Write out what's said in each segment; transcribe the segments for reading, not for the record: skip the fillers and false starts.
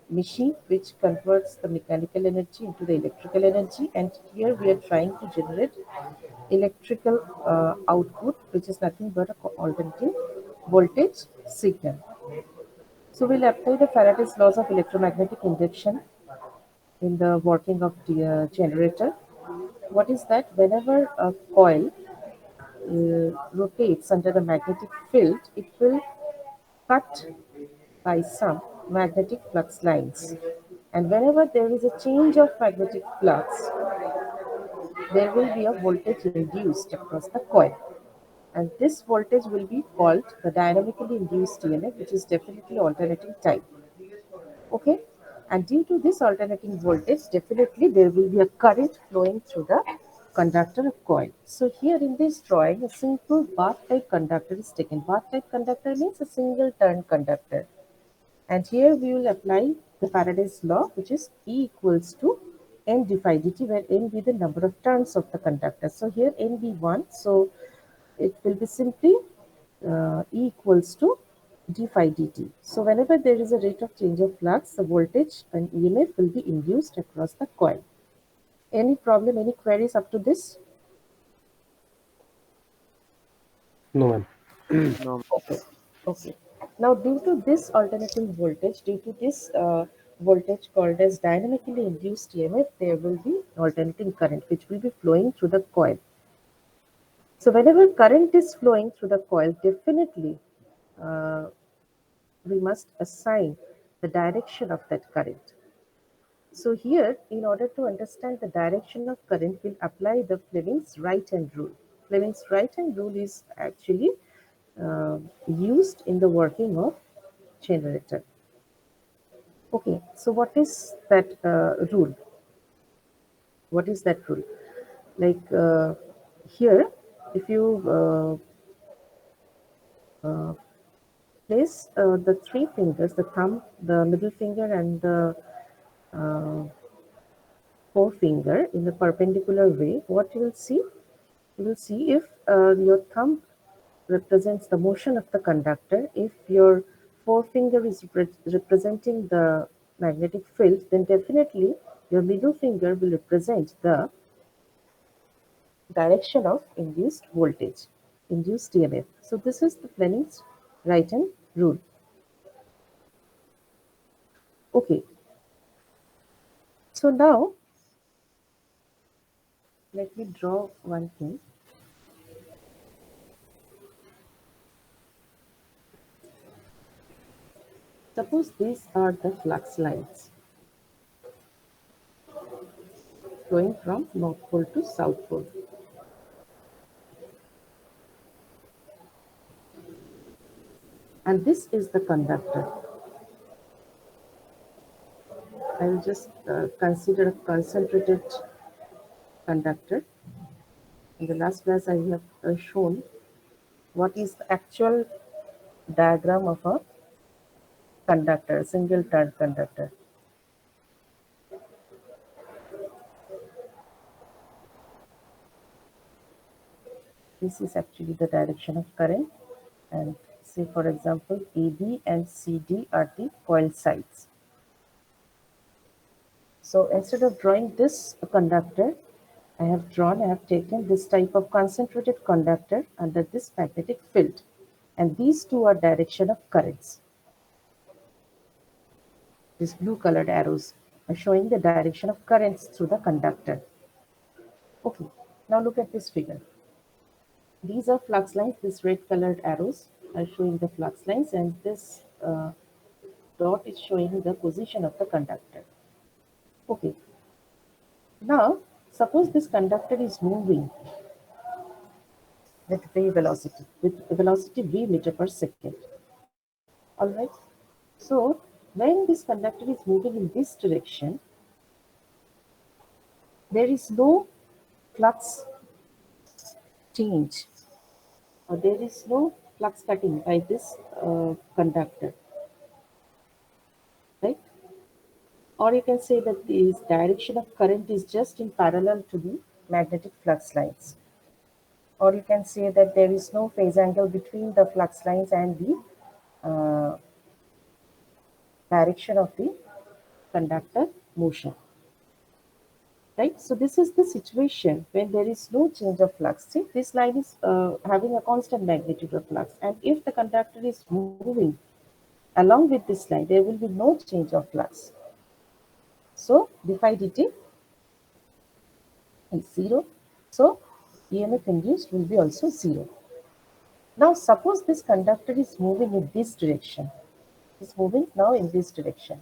machine which converts the mechanical energy into the electrical energy, and here we are trying to generate electrical output, which is nothing but a alternating voltage signal. So we'll apply the Faraday's laws of electromagnetic induction in the working of the generator. What is that? Whenever a coil rotates under a magnetic field, it will cut by some magnetic flux lines. And whenever there is a change of magnetic flux, there will be a voltage induced across the coil. And this voltage will be called the dynamically induced EMF, which is definitely alternating type. Okay, and due to this alternating voltage, definitely there will be a current flowing through the conductor of coil. So here in this drawing, a simple bath type conductor is taken. Bath type conductor means a single turn conductor, and here we will apply the Faraday's law, which is E equals to N d phi dt, where N be the number of turns of the conductor. So here N be 1, so it will be simply E equals to d phi dt. So whenever there is a rate of change of flux, the voltage and EMF will be induced across the coil. Any problem, any queries up to this? No, ma'am. No. Okay. Okay. Now, due to this alternating voltage, due to this voltage called as dynamically induced EMF, there will be alternating current which will be flowing through the coil. So, whenever current is flowing through the coil, definitely uh, we must assign the direction of that current. So here, in order to understand the direction of current, we'll apply the Fleming's right-hand rule. Fleming's right-hand rule is actually used in the working of generator. Okay, so what is that rule? What is that rule? Like here, if you place the three fingers, the thumb, the middle finger, and the uh, forefinger in the perpendicular way, what you will see? You will see if your thumb represents the motion of the conductor, if your forefinger is representing the magnetic field, then definitely your middle finger will represent the direction of induced voltage, induced EMF. So this is the Fleming's right-hand rule. Okay, so now let me draw one thing. Suppose these are the flux lines flowing from North Pole to South Pole. And this is the conductor. I will just consider a concentrated conductor. In the last class, I have shown what is the actual diagram of a conductor, single turn conductor. This is actually the direction of current, and say for example AB and CD are the coil sides. So instead of drawing this conductor, I have taken this type of concentrated conductor under this magnetic field, and these two are direction of currents. These blue colored arrows are showing the direction of currents through the conductor. Okay, now look at this figure. These are flux lines. These red colored arrows are showing the flux lines, and this dot is showing the position of the conductor. Okay, now suppose this conductor is moving with velocity v meter per second. All right. So when this conductor is moving in this direction, there is no flux change, or there is no flux cutting by this conductor, right? Or you can say that this direction of current is just in parallel to the magnetic flux lines. Or you can say that there is no phase angle between the flux lines and the direction of the conductor motion. Right? So this is the situation when there is no change of flux. See, this line is having a constant magnitude of flux, and if the conductor is moving along with this line, there will be no change of flux. So d phi dt is 0. So EMF induced will be also 0. Now suppose this conductor is moving in this direction. It's moving now in this direction.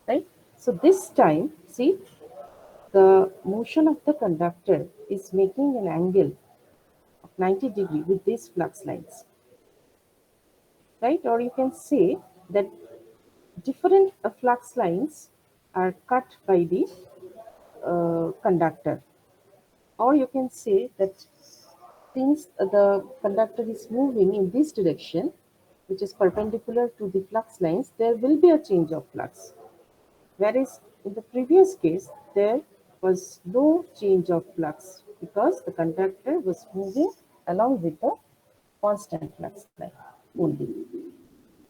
Right? So this time, see, the motion of the conductor is making an angle of 90 degree with these flux lines. Right? Or you can say that different flux lines are cut by the conductor. Or you can say that since the conductor is moving in this direction, which is perpendicular to the flux lines, there will be a change of flux. Whereas in the previous case, there was no change of flux because the conductor was moving along with the constant flux line only.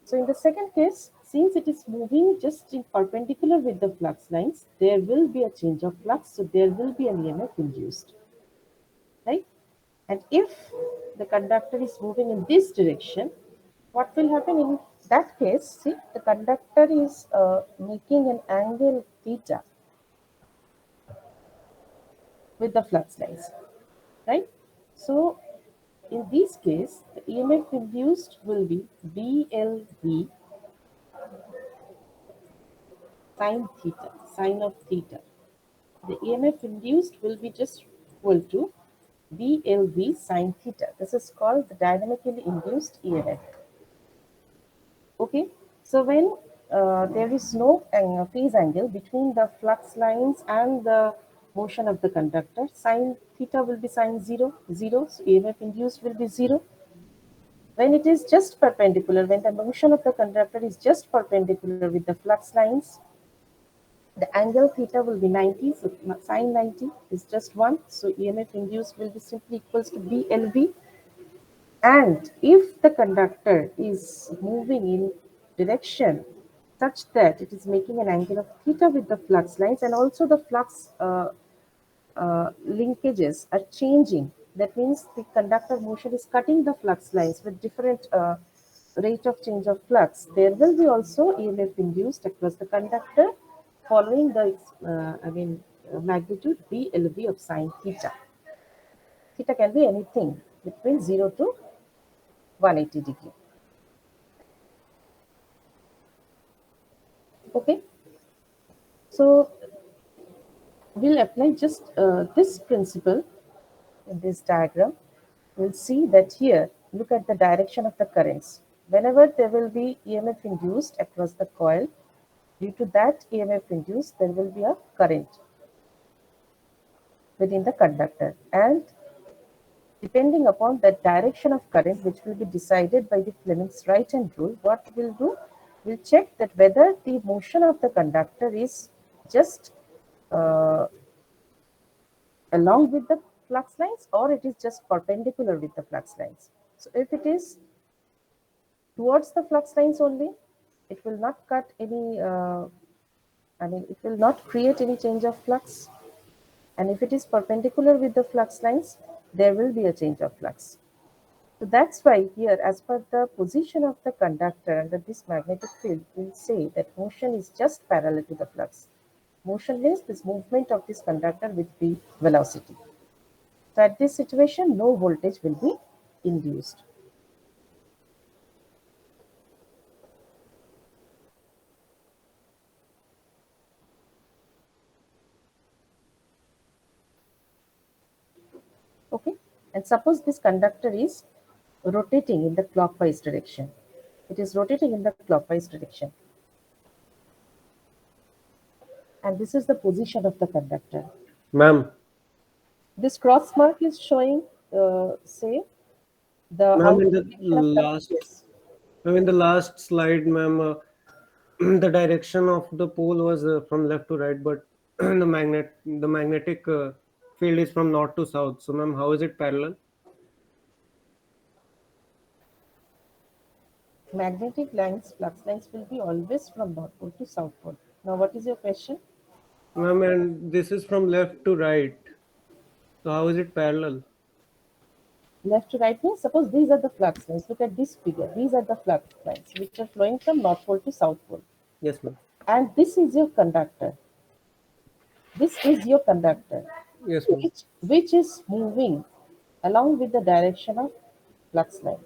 So in the second case, since it is moving just in perpendicular with the flux lines, there will be a change of flux, so there will be an EMF induced, right? And if the conductor is moving in this direction, what will happen in that case? See, the conductor is making an angle theta with the flux lines, right? So in this case, the EMF induced will be BLV sine theta, sine of theta. The EMF induced will be just equal to BLV sine theta. This is called the dynamically induced EMF. Okay, so when there is no phase angle between the flux lines and the motion of the conductor, sine theta will be sine 0, 0, so EMF induced will be 0. When it is just perpendicular, when the motion of the conductor is just perpendicular with the flux lines, the angle theta will be 90, so sine 90 is just 1, so EMF induced will be simply equals to BLV. And if the conductor is moving in direction such that it is making an angle of theta with the flux lines, and also the flux linkages are changing, that means the conductor motion is cutting the flux lines with different rate of change of flux, there will be also EMF induced across the conductor following the magnitude BLV of sine theta. Theta can be anything between 0 to 180 degree. Okay, so we'll apply just this principle in this diagram. We'll see that here, look at the direction of the currents. Whenever there will be EMF induced across the coil, due to that EMF induced, there will be a current within the conductor. And depending upon the direction of current, which will be decided by the Fleming's right-hand rule, what we'll do, we'll check that whether the motion of the conductor is just along with the flux lines or it is just perpendicular with the flux lines. So if it is towards the flux lines only, it will not cut any, it will not create any change of flux. And if it is perpendicular with the flux lines, there will be a change of flux. So that's why here, as per the position of the conductor under this magnetic field, we'll say that motion is just parallel to the flux. Motion means this movement of this conductor with the velocity. So at this situation, no voltage will be induced. Okay, and suppose this conductor is rotating in the clockwise direction. It is rotating in the clockwise direction. And this is the position of the conductor. Ma'am, This cross mark is showing, say, the ma'am, in output the direction of the last, yes. ma'am, in the last slide, ma'am, the direction of the pole was from left to right, but the magnetic field is from north to south. So, ma'am, how is it parallel? Magnetic lines, flux lines will be always from north pole to south pole. Now, what is your question? Ma'am, and this is from left to right. So how is it parallel? Left to right means suppose these are the flux lines. Look at this figure. These are the flux lines which are flowing from North Pole to South Pole. Yes, ma'am. And this is your conductor. This is your conductor, Yes, ma'am. which is moving along with the direction of flux line.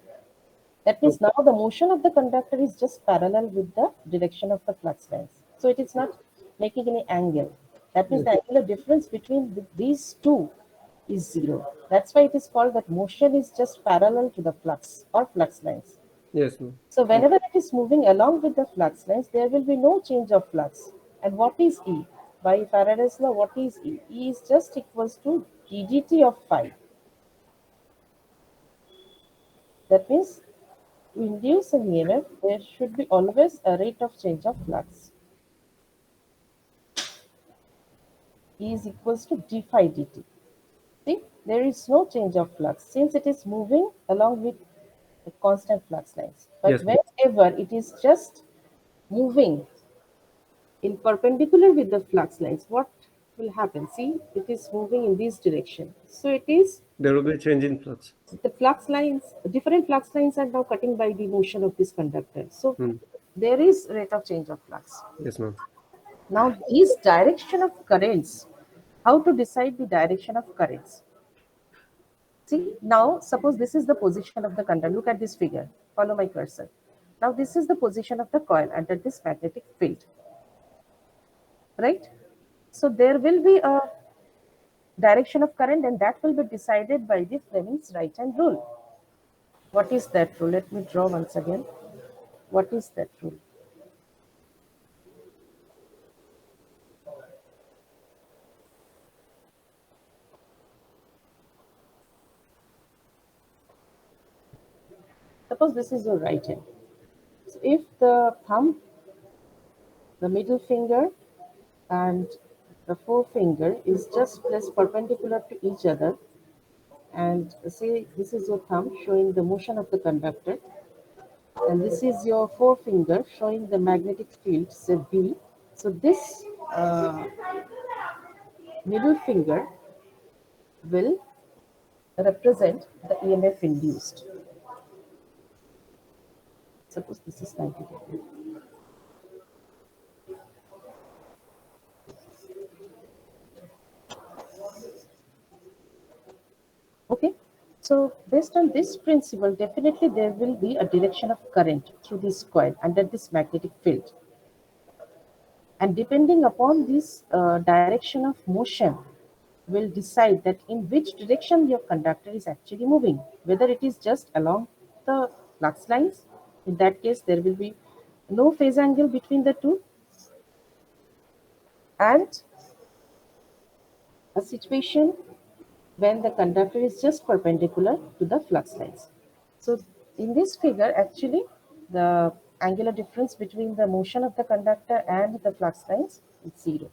That means Okay. now the motion of the conductor is just parallel with the direction of the flux lines. So it is not making any angle. That means Yes, the angular difference between these two is zero. That's why it is called that motion is just parallel to the flux or flux lines. yes, ma'am. So Okay. whenever it is moving along with the flux lines, there will be no change of flux. And what is E? By Faraday's law, what is E? E is just equals to ddt of phi. That means to induce an EMF, there should be always a rate of change of flux. E is equals to d phi dt. See, there is no change of flux since it is moving along with the constant flux lines. But Yes, ma'am. whenever it is just moving in perpendicular with the flux lines, what will happen? See, it is moving in this direction. So it is There will be a change in flux. the flux lines, different flux lines are now cutting by the motion of this conductor. So Hmm. there is rate of change of flux. Yes, ma'am. Now, these direction of currents, how to decide the direction of currents? See, now suppose this is the position of the conductor. Look at this figure. Follow my cursor. Now, this is the position of the coil under this magnetic field, right? So, there will be a direction of current, and that will be decided by the Fleming's right hand rule. What is that rule? Let me draw once again. What is that rule? Suppose this is your right hand. So if the thumb, the middle finger, and the forefinger is just placed perpendicular to each other, and say this is your thumb showing the motion of the conductor, and this is your forefinger showing the magnetic field, say B. So this middle finger will represent the EMF induced. Suppose this is 90 degree. Okay. So based on this principle, definitely there will be a direction of current through this coil under this magnetic field. And depending upon this direction of motion will decide that in which direction your conductor is actually moving, whether it is just along the flux lines. In that case, there will be no phase angle between the two, and a situation when the conductor is just perpendicular to the flux lines. So in this figure, actually, the angular difference between the motion of the conductor and the flux lines is zero.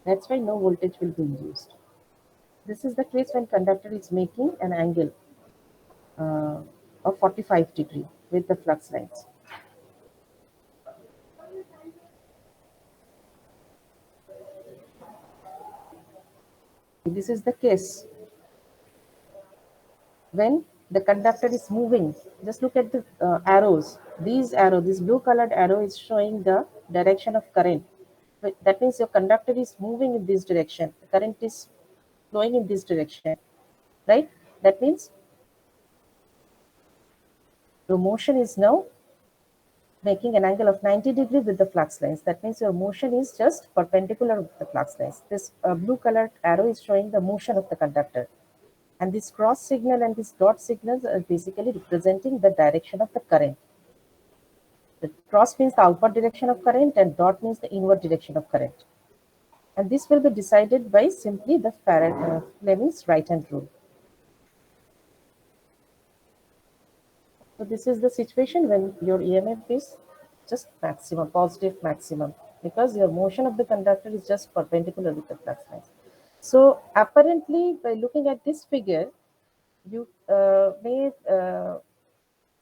That's why no voltage will be induced. This is the case when conductor is making an angle uh, of 45 degree with the flux lines. This is the case when the conductor is moving. Just look at the arrows. This blue colored arrow is showing the direction of current. That means your conductor is moving in this direction. The current is flowing in this direction, right? That means your motion is now making an angle of 90 degrees with the flux lines. That means your motion is just perpendicular with the flux lines. This blue colored arrow is showing the motion of the conductor. And this cross signal and this dot signals are basically representing the direction of the current. The cross means the outward direction of current and dot means the inward direction of current. And this will be decided by simply the Fleming's right-hand rule. So this is the situation when your EMF is just maximum, positive maximum, because your motion of the conductor is just perpendicular with the flux lines. So apparently, by looking at this figure, you may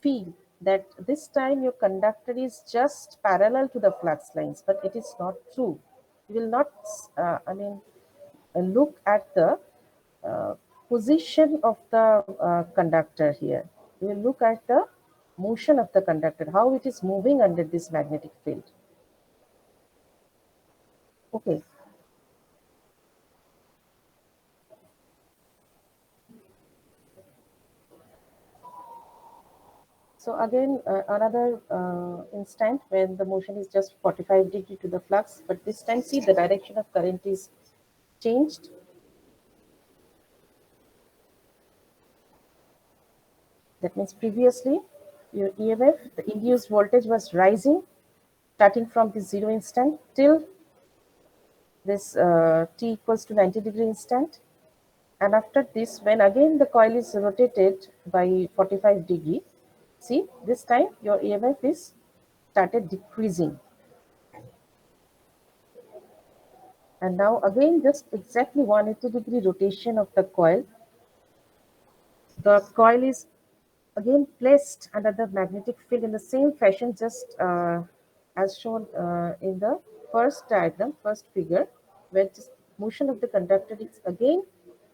feel that this time your conductor is just parallel to the flux lines, but it is not true. You will not, look at the uh, position of the conductor here. You will look at the motion of the conductor, how it is moving under this magnetic field. Okay, so again, another instant when the motion is just 45 degree to the flux, but this time see the direction of current is changed. That means previously your EMF, the induced voltage was rising starting from the zero instant till this t equals to 90-degree instant. And after this, when again the coil is rotated by 45 degree, see this time your EMF is started decreasing. And now again just exactly 180-degree rotation of the coil. The coil is again placed under the magnetic field in the same fashion, just as shown in the first diagram, first figure, where just motion of the conductor is again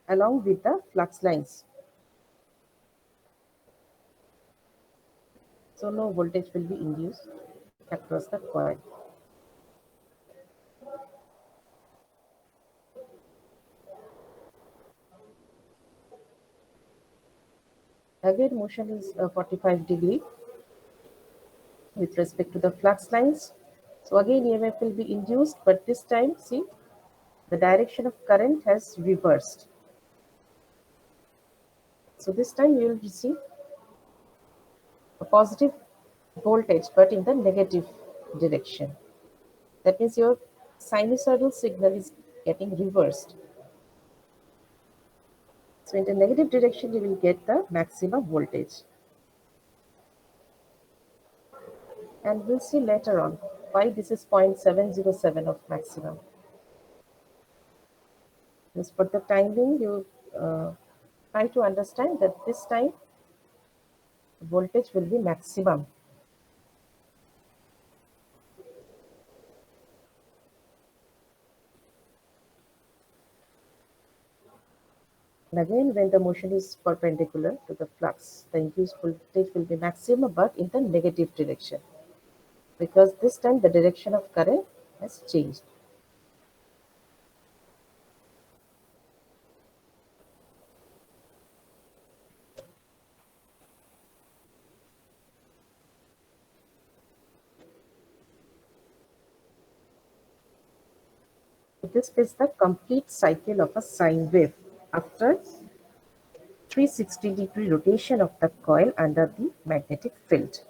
along with the flux lines. So no voltage will be induced across the coil. Again, motion is 45 degree with respect to the flux lines. So again, EMF will be induced, but this time, see, the direction of current has reversed. So this time you will receive a positive voltage, but in the negative direction. That means your sinusoidal signal is getting reversed. So in the negative direction, you will get the maximum voltage. And we'll see later on why this is 0.707 of maximum. Just for the time being, you try to understand that this time voltage will be maximum. And again, when the motion is perpendicular to the flux, the induced voltage will be maximum, but in the negative direction, because this time the direction of current has changed. This is the complete cycle of a sine wave after 360-degree rotation of the coil under the magnetic field.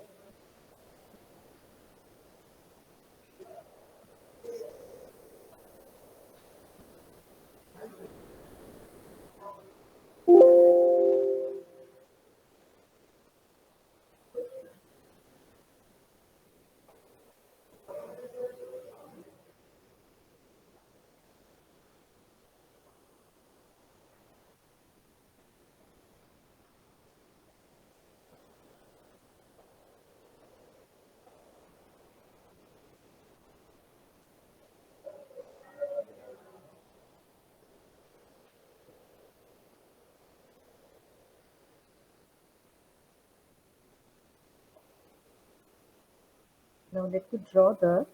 Now let me draw the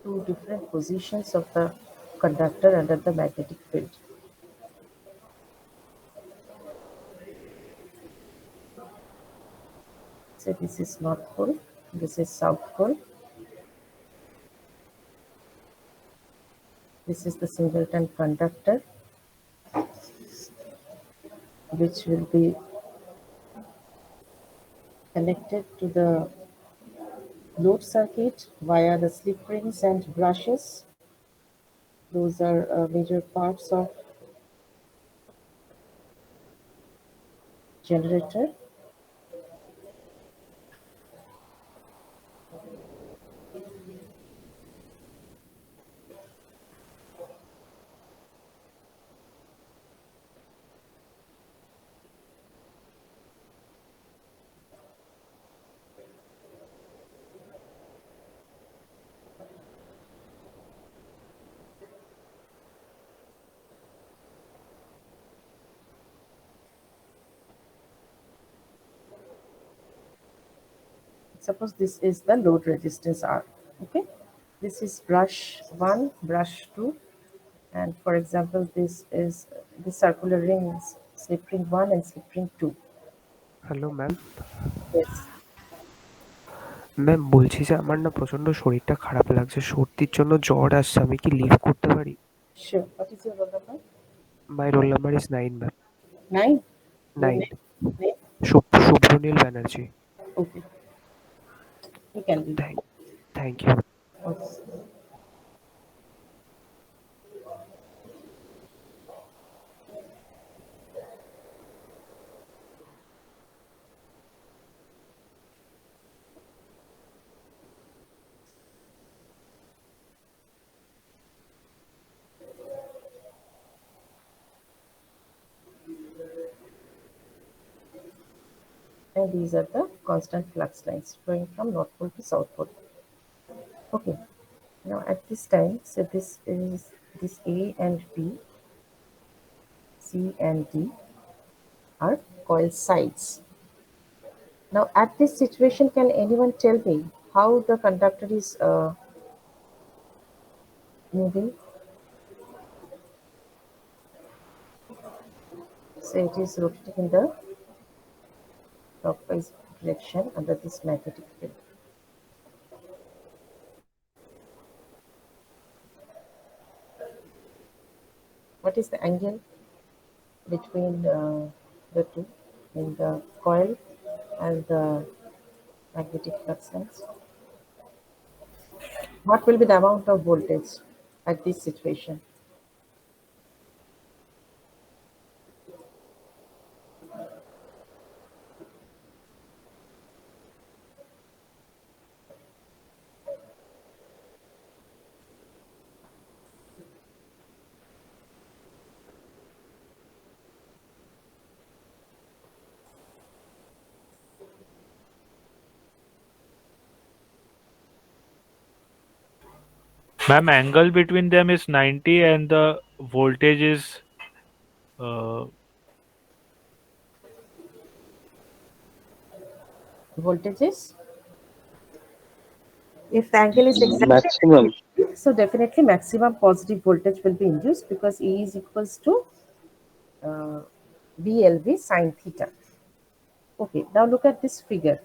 two different positions of the conductor under the magnetic field. So this is North Pole, this is South Pole, this is the singleton conductor, which will be connected to the load circuit via the slip rings and brushes. Those are major parts of generator. Suppose this is the load resistance R. Okay, this is brush 1, brush 2, and for example, this is the circular rings, slip ring 1 and slip ring 2. Hello ma'am. Yes, ma'am বলছি যে আমার না প্রচণ্ড শরীরটা খারাপ লাগছে, সর্দির জন্য জ্বর আসছে, আমি কি লিভ করতে পারি? sure. What is your roll number? My roll number is 9 ma'am. 9. Your 9। name? Shubhanil Banerjee. Okay, you can leave. Thank you. Okay. And these are the constant flux lines flowing from North Pole to South Pole. Okay, now at this time, so this is this A and B, C and D are coil sides. Now at this situation, can anyone tell me how the conductor is moving? So it is rotating in the clockwise direction under this magnetic field. What is the angle between the two in the coil and the magnetic flux lines? What will be the amount of voltage at this situation? Ma'am, angle between them is 90 and the voltage is uh, Voltage is, if the angle is exactly Maximum. 90, so definitely maximum positive voltage will be induced because E is equals to uh, BLV sine theta. Okay, now look at this figure.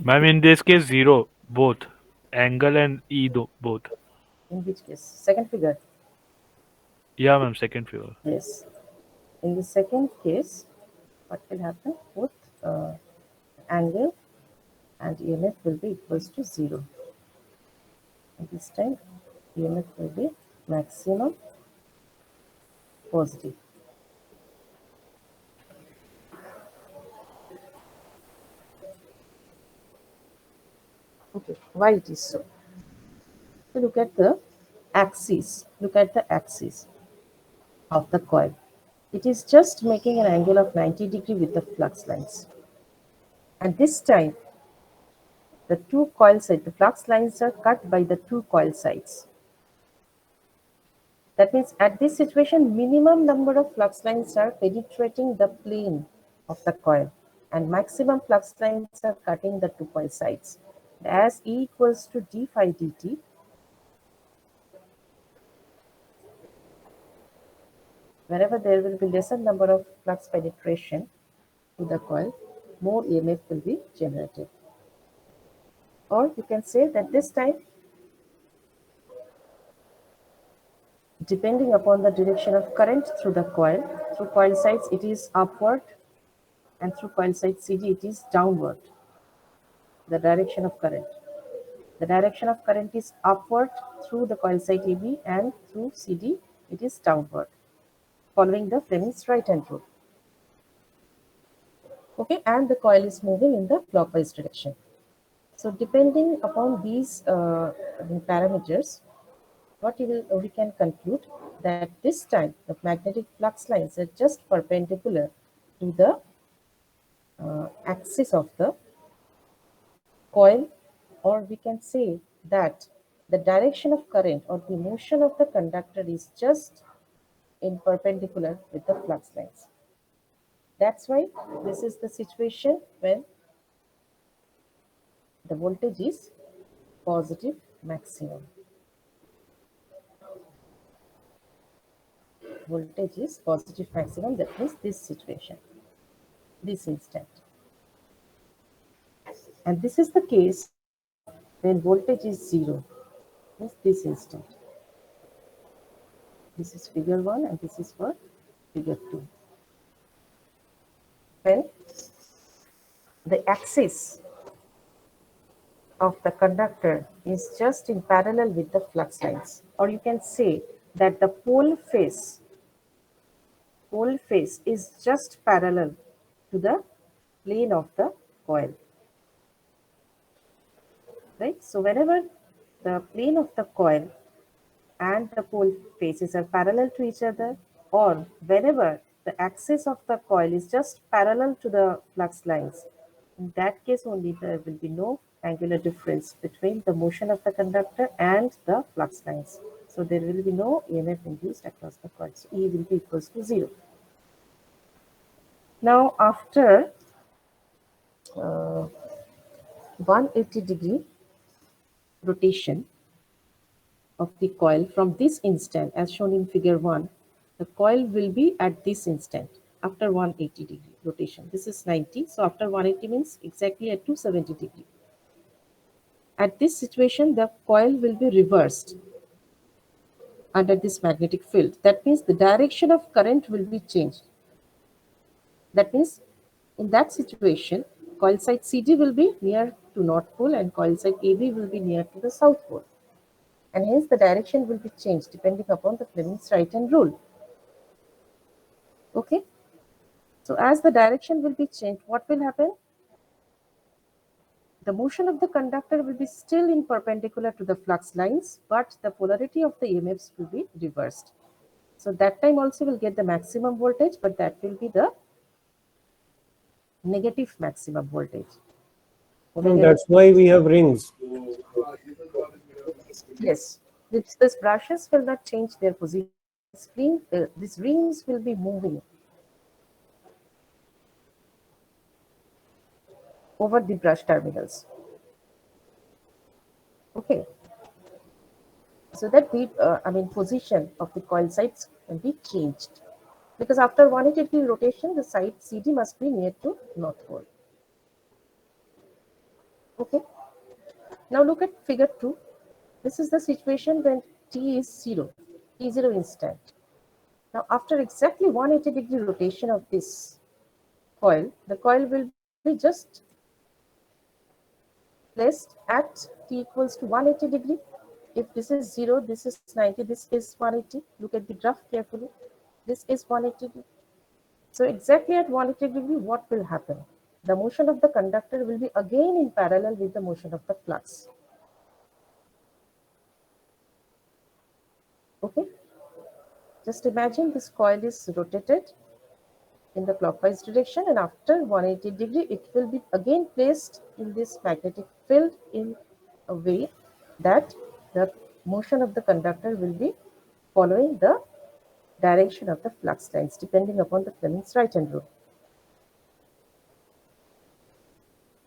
ma'am, in this case zero, both angle and both. In which case? Second figure. Yeah, ma'am, second figure. Yes. In the second case, what will happen? Both angle and EMF will be equals to 0. And this time, EMF will be maximum positive. Okay, why it is so? So look at the axis. Look at the axis of the coil. It is just making an angle of 90 degree with the flux lines. And this time, the two coil sides, the flux lines are cut by the two coil sides. That means at this situation, minimum number of flux lines are penetrating the plane of the coil and maximum flux lines are cutting the two coil sides. As E equals to d phi dt, wherever there will be lesser number of flux penetration to the coil, more EMF will be generated. Or you can say that this time, depending upon the direction of current through the coil, through coil sides it is upward and through coil side CD it is downward, the direction of current. The direction of current is upward through the coil side AB and through CD it is downward, following the Fleming's right hand rule. Okay, and the coil is moving in the clockwise direction. So depending upon these parameters, what we can conclude that this time the magnetic flux lines are just perpendicular to the axis of the coil, or we can say that the direction of current or the motion of the conductor is just in perpendicular with the flux lines. That's why this is the situation when the voltage is positive maximum. Voltage is positive maximum, that means this situation, this instant. And this is the case when voltage is zero, means this instant. This is figure 1 and this is for figure 2. When the axis of the conductor is just in parallel with the flux lines, or you can say that the pole face is just parallel to the plane of the coil, right? So whenever the plane of the coil and the pole faces are parallel to each other, or whenever the axis of the coil is just parallel to the flux lines, in that case only there will be no angular difference between the motion of the conductor and the flux lines. So there will be no EMF induced across the coil. So E will be equals to 0. Now after 180-degree rotation of the coil from this instant, as shown in figure 1, the coil will be at this instant after 180-degree rotation. This is 90, so after 180 means exactly at 270-degree. At this situation, the coil will be reversed under this magnetic field. That means the direction of current will be changed. That means in that situation, coil side CD will be near to North Pole and coil side AB will be near to the South Pole. And hence the direction will be changed depending upon the Fleming's right-hand rule. Okay? So as the direction will be changed, what will happen? The motion of the conductor will be still in perpendicular to the flux lines, but the polarity of the EMFs will be reversed. So that time also will get the maximum voltage, but that will be the negative maximum voltage. And that's why we have rings. Yes, these brushes will not change their position. These rings will be moving over the brush terminals. Okay, so that the position of the coil sides can be changed, because after 180-degree rotation, the side CD must be near to North Pole. Okay, now look at figure 2. This is the situation when T is 0, T0 instant. Now after exactly 180-degree rotation of this coil, the coil will be just placed at T equals to 180-degree. If this is 0, this is 90, this is 180. Look at the graph carefully. This is 180. So exactly at 180-degree, what will happen? The motion of the conductor will be again in parallel with the motion of the flux. Okay? Just imagine this coil is rotated in the clockwise direction, and after 180-degree, it will be again placed in this magnetic field in a way that the motion of the conductor will be following the direction of the flux lines depending upon the Fleming's right-hand rule.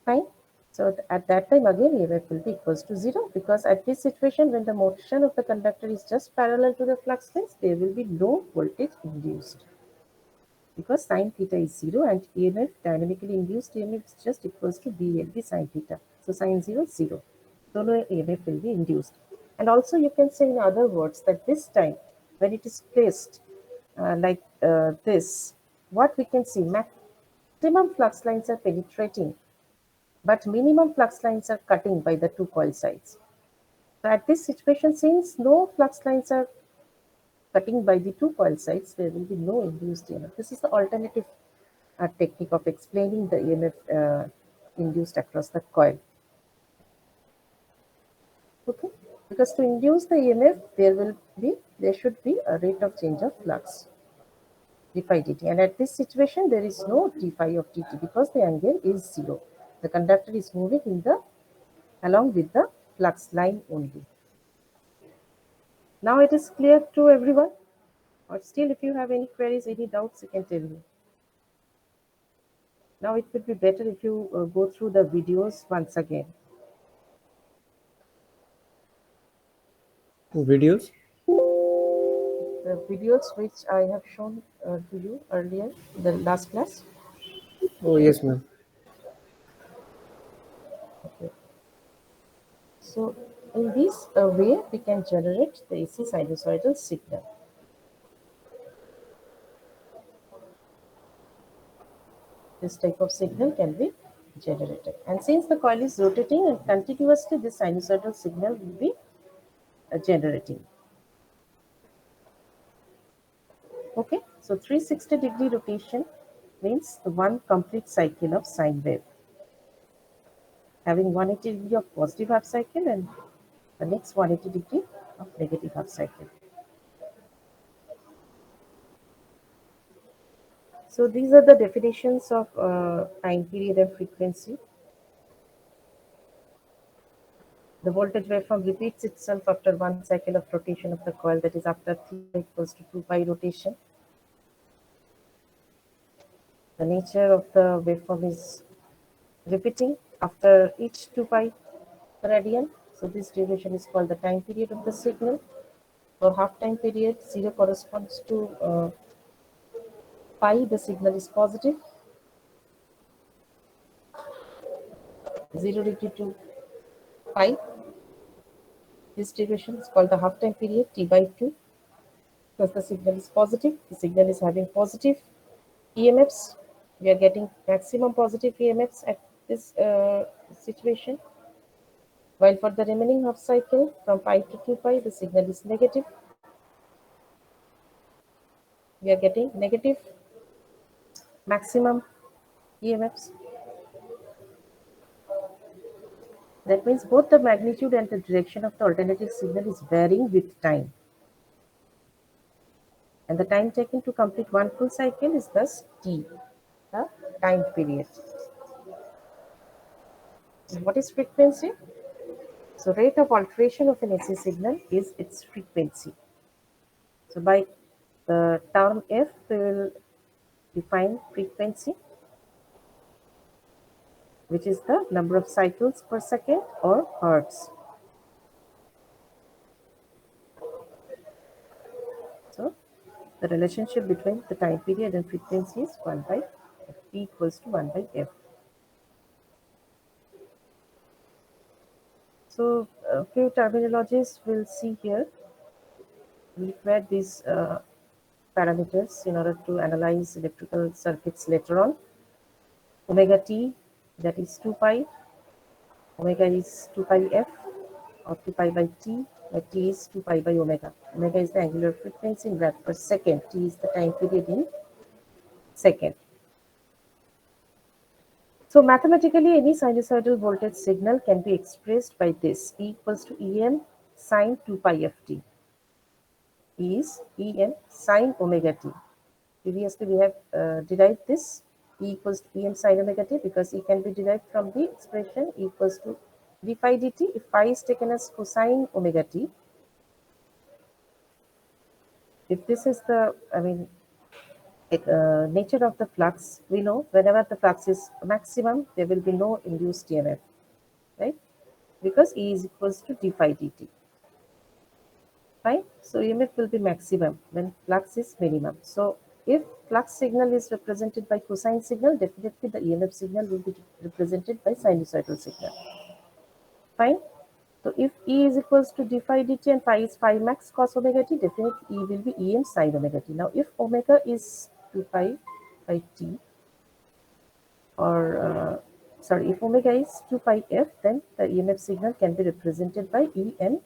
Fine. So at that time again EMF will be equals to 0, because at this situation when the motion of the conductor is just parallel to the flux lines, there will be no voltage induced, because sine theta is 0 and EMF, dynamically induced EMF, is just equals to BLB sine theta. So sine 0 is 0. So no EMF will be induced. And also you can say in other words that this time when it is placed like this, what we can see, maximum flux lines are penetrating, but minimum flux lines are cutting by the two coil sides. So at this situation, since no flux lines are cutting by the two coil sides, there will be no induced EMF. This is the alternative technique of explaining the EMF induced across the coil. Okay, because to induce the EMF, there should be a rate of change of flux, d phi dt, and at this situation there is no d phi of dt because the angle is 0. The conductor is moving along with the flux line only. Now it is clear to everyone. Or still, if you have any queries, any doubts, you can tell me. Now it would be better if you go through the videos once again. Videos? The videos which I have shown to you earlier in the last class. Oh, yes, ma'am. Okay. So in this way, we can generate the AC sinusoidal signal. This type of signal can be generated. And since the coil is rotating and continuously, this sinusoidal signal will be generating. Okay, so 360-degree rotation means the one complete cycle of sine wave, having 180 degree of positive half cycle and the next 180 degree of negative half cycle. So these are the definitions of time period and frequency. The voltage waveform repeats itself after one cycle of rotation of the coil, that is after theta equals to 2 pi rotation. The nature of the waveform is repeating after each 2 pi radian. So this duration is called the time period of the signal. For half time period, 0 corresponds to pi, the signal is positive. 0 degree to pi, this duration is called the half time period, T by 2. Because the signal is positive, the signal is having positive EMFs. We are getting maximum positive EMFs at this situation. While for the remaining half cycle from pi to 2 pi, the signal is negative. We are getting negative maximum EMFs. That means both the magnitude and the direction of the alternating signal is varying with time. And the time taken to complete one full cycle is thus T, the time period. And what is frequency? So rate of alteration of an AC signal is its frequency. So by the term F, we will define frequency, which is the number of cycles per second or hertz. So the relationship between the time period and frequency is 1 by F, P equals to 1 by F. So a few terminologies we'll see here. We'll require these parameters in order to analyze electrical circuits later on. Omega t, that is 2 pi. Omega is 2 pi f or 2 pi by t, where t is 2 pi by omega. Omega is the angular frequency in rad per second. T is the time period in second. So mathematically, any sinusoidal voltage signal can be expressed by this. E equals to Em sine 2 pi ft. E is Em sine omega t. Previously, we have derived this E equals to Em sine omega t because E can be derived from the expression E equals to d phi dt. If phi is taken as cosine omega t, if this is the, nature of the flux, we know whenever the flux is maximum, there will be no induced EMF, right? Because E is equals to d phi dt. Fine. So EMF will be maximum when flux is minimum. So if flux signal is represented by cosine signal, definitely the EMF signal will be represented by sinusoidal signal. Fine. So if E is equals to d phi dt and phi is phi max cos omega t, definitely E will be Em sin omega t. Now if omega is 2 pi by t, or if omega is 2 pi f, then the EMF signal can be represented by En,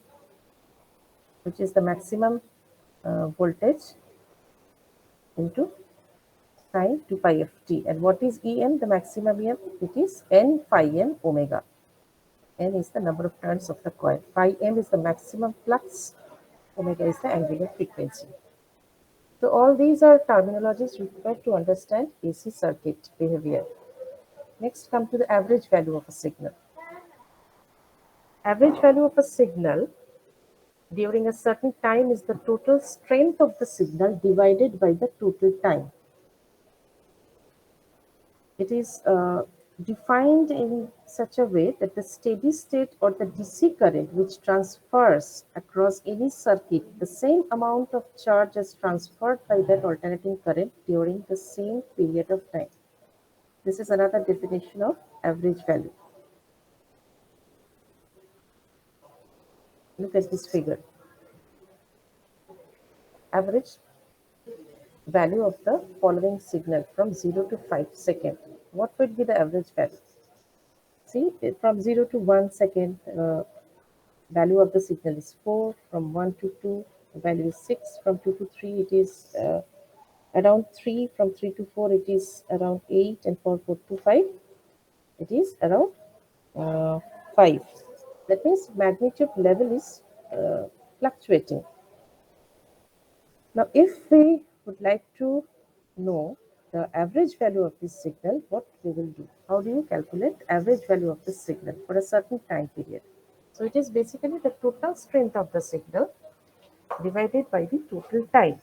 which is the maximum voltage into sine 2 pi ft. And what is En, the maximum EM? It is N phi m omega. N is the number of turns of the coil. Phi m is the maximum flux. Omega is the angular frequency. So all these are terminologies required to understand AC circuit behavior. Next, come to the average value of a signal. Average value of a signal during a certain time is the total strength of the signal divided by the total time. It is defined in such a way that the steady state or the DC current which transfers across any circuit the same amount of charge is transferred by that alternating current during the same period of time. This is another definition of average value. Look at this figure. Average value of the following signal from 0 to 5 seconds. What would be the average value? See, from 0 to 1 second, value of the signal is 4. From 1 to 2, the value is 6. From 2 to 3, it is around 3. From 3 to 4, it is around 8. And from 4 to 5, it is around 5. That means magnitude level is fluctuating. Now, if we would like to know the average value of this signal, what we will do? How do you calculate average value of this signal for a certain time period? So it is basically the total strength of the signal divided by the total time.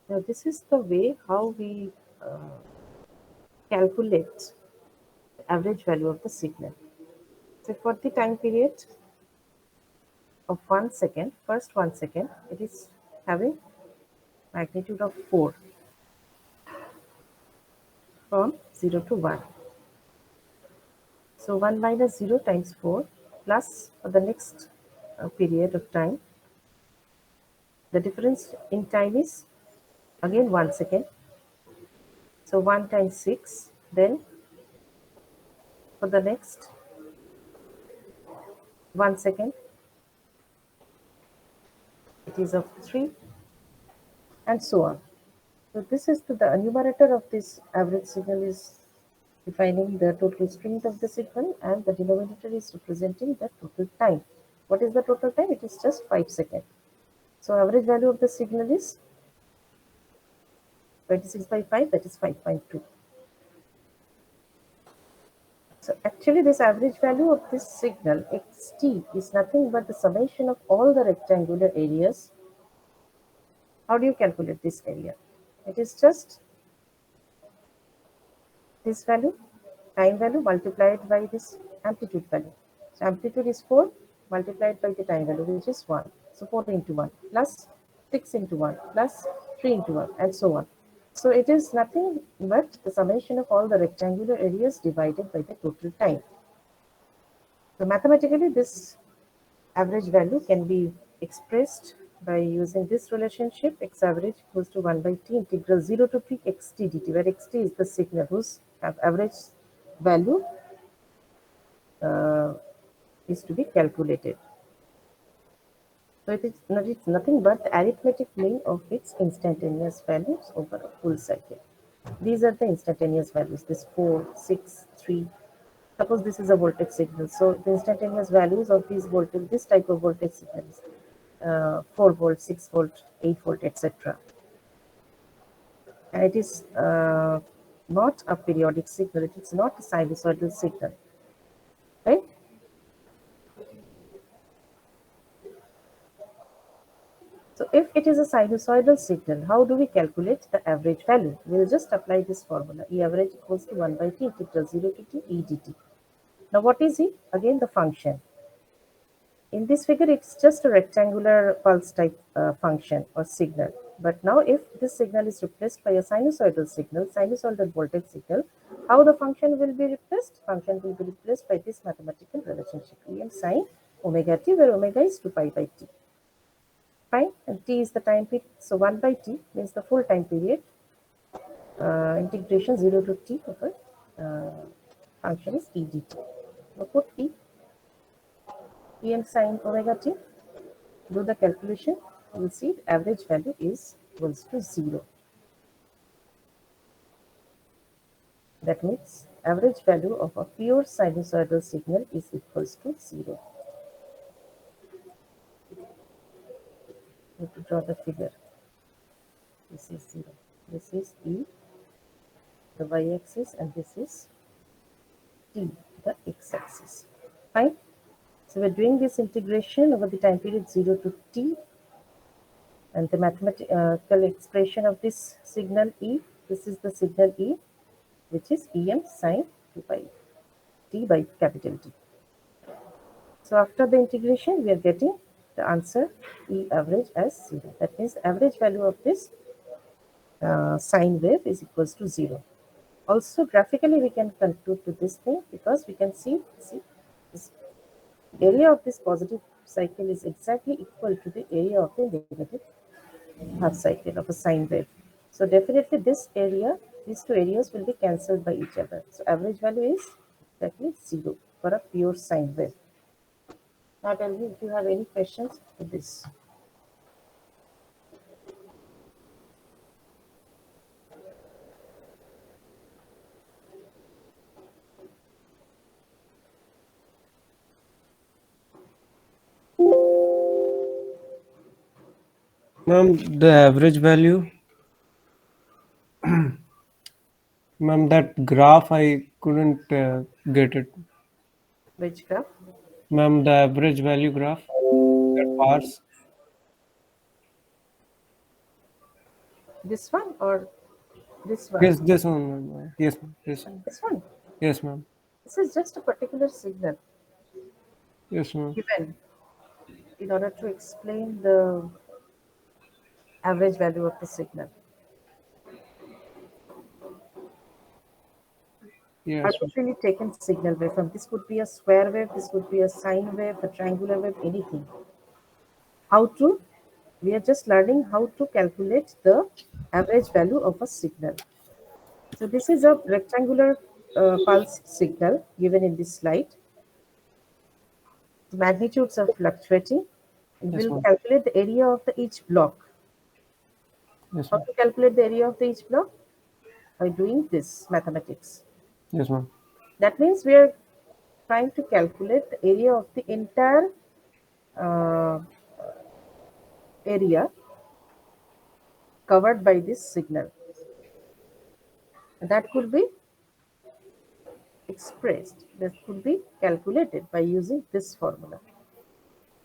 Now, this is the way how we calculate the average value of the signal. So for the time period of 1 second, first 1 second, it is having magnitude of 4 from 0 to 1. So 1 minus 0 times 4 plus for the next period of time. The difference in time is again 1 second. So 1 times 6. Then for the next 1 second, it is of 3 and so on. So this is the numerator of this average signal is defining the total strength of the signal and the denominator is representing the total time. What is the total time? It is just 5 seconds. So average value of the signal is 26 by 5, that is 5.2. So actually this average value of this signal xt is nothing but the summation of all the rectangular areas. How do you calculate this area? It is just this value, time value multiplied by this amplitude value. So amplitude is 4 multiplied by the time value which is 1. So 4 into 1 plus 6 into 1 plus 3 into 1 and so on. So it is nothing but the summation of all the rectangular areas divided by the total time. So mathematically this average value can be expressed by using this relationship x average equals to 1 by t integral 0 to t xt dt, where xt is the signal whose average value is to be calculated. So it is nothing but the arithmetic mean of its instantaneous values over a full cycle. These are the instantaneous values, this 4, 6, 3. Suppose this is a voltage signal. So the instantaneous values of these voltage, this type of voltage signals, 4 volt, 6 volt, 8 volt, etc. And it is not a periodic signal. It is not a sinusoidal signal, right? So if it is a sinusoidal signal, how do we calculate the average value? We'll just apply this formula. E average equals to 1 by t integral 0 to t e dt. Now what is E? Again the function. In this figure, it's just a rectangular pulse type function or signal. But now if this signal is replaced by a sinusoidal signal, sinusoidal voltage signal, how the function will be replaced? Function will be replaced by this mathematical relationship, Em sine omega t, where omega is 2 pi by t. Fine, and t is the time period. So 1 by t means the full time period. Integration 0 to t over function is e dt. Now put e, Em sine omega t, do the calculation, you will see the average value is equals to 0. That means average value of a pure sinusoidal signal is equals to 0. We have to draw the figure. This is 0. This is E, the y-axis, and this is T, the x-axis. Fine. So we're doing this integration over the time period 0 to T, and the mathematical expression of this signal E, this is the signal E, which is Em sine 2 pi T by capital T. So after the integration, we are getting the answer E average as 0. That means the average value of this sine wave is equals to 0. Also, graphically, we can conclude to this thing because we can see this area of this positive cycle is exactly equal to the area of the negative half cycle of a sine wave. So definitely this area, these two areas will be cancelled by each other. So average value is exactly 0 for a pure sine wave. Now tell me if you have any questions to this. Ma'am, the average value. Ma'am, that graph I couldn't get it. Which graph? Ma'am, the average value graph. That bars. This one or this one? Yes, this one, ma'am. Yes, ma'am. This one. This one. Yes, ma'am. This is just a particular signal Yes, ma'am. given in order to explain the average value of the signal. Yes, ma'am. Arbitrarily taken signal wave. This could be a square wave, this could be a sine wave, a triangular wave, anything. How to? We are just learning how to calculate the average value of a signal. So this is a rectangular pulse signal given in this slide. The magnitudes are fluctuating. Yes, We'll ma'am. calculate the area of each block. Yes, How ma'am. to calculate the area of each block? By doing this mathematics. Yes, ma'am. That means we are trying to calculate the area of the entire uh, area covered by this signal. And that could be expressed, that could be calculated by using this formula.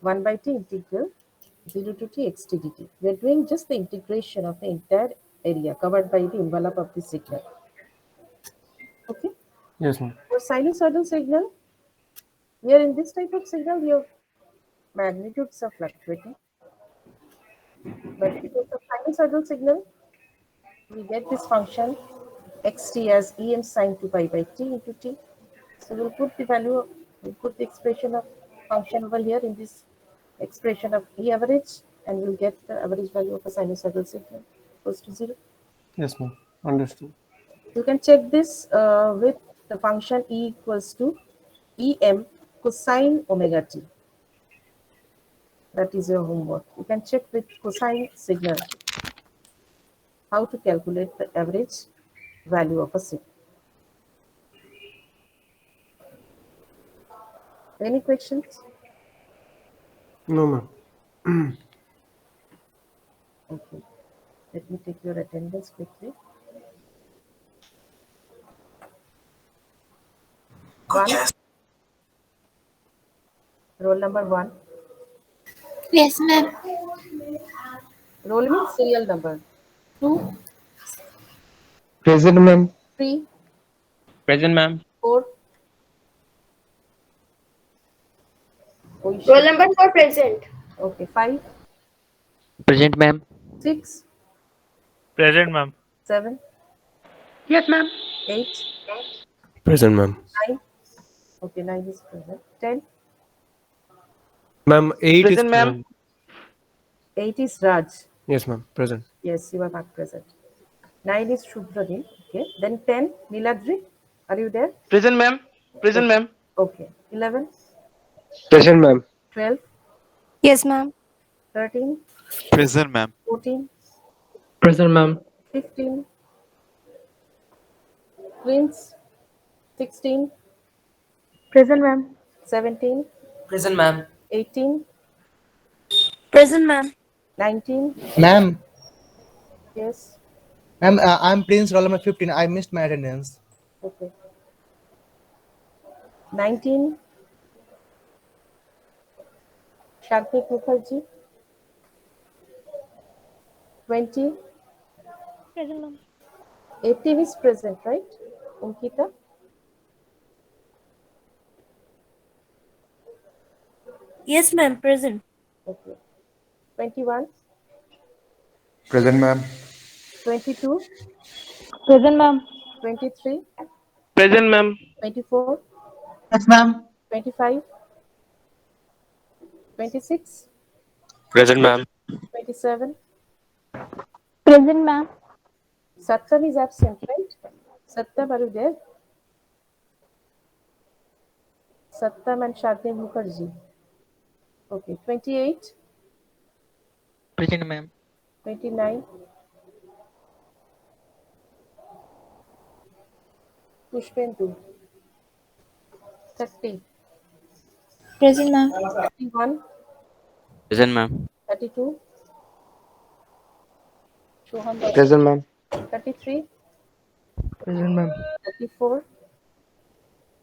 1 by t integral 0 to t xt dt. We are doing just the integration of the entire area covered by the envelope of the signal. Okay. Yes, ma'am. For sinusoidal signal, we are in this type of signal, your magnitudes are fluctuating. But because of sinusoidal signal, we get this function xt as em sine 2 pi by t into t. So we'll put the value, we'll put the expression of function over here in this expression of E average, and we'll get the average value of a sinusoidal signal equals to 0. Yes, ma'am. Understood. You can check this with the function E equals to Em cosine omega t. That is your homework. You can check with cosine signal how to calculate the average value of a signal. Any questions? No, ma'am. Okay. Let me take your attendance quickly. One. Roll number 1. Yes, ma'am. Roll means serial number. 2, Present, ma'am. 3, Present, ma'am. 4. Roll number 4 present. Okay, 5, Present, ma'am. 6, Present, ma'am. 7, Yes, ma'am. 8, Present, ma'am. 9. Okay, 9 is present. 10, Ma'am, 8 is Present, ma'am. present. 8 is Raj. Yes, ma'am. Present. Yes, you are not present. 9 is Shubhradin. Okay, then 10, Niladri. Are you there? Present, ma'am. Present, ma'am. Okay, 11, Present, ma'am. 12, Yes, ma'am. 13, Present, ma'am. 14, Present, ma'am. 15, twins, 16, Present, ma'am. 17, Present, ma'am. 18, Present, ma'am. 19. Ma'am, Yes. ma'am, I'm Prince, roll number 15. I missed my attendance. Okay. 19. Shantnik Mukherjee. 20. Present, ma'am. 18 is present, right? Ankita? Yes, ma'am. Present. Okay. 21. Present, ma'am. 22. Present, ma'am. 23. Present, ma'am. 24. Yes, ma'am. 25. 26. Present, ma'am. 27. Present, ma'am. Satyam is absent, right? Satyam, are you there? Satyam and Shantnik Mukherjee. Okay. 28. Present, ma'am. 29. Pushpendu. 30. Present, ma'am. 31. Present, ma'am. 32. Shoham Baba. Present, ma'am. 33. Present, ma'am. 34.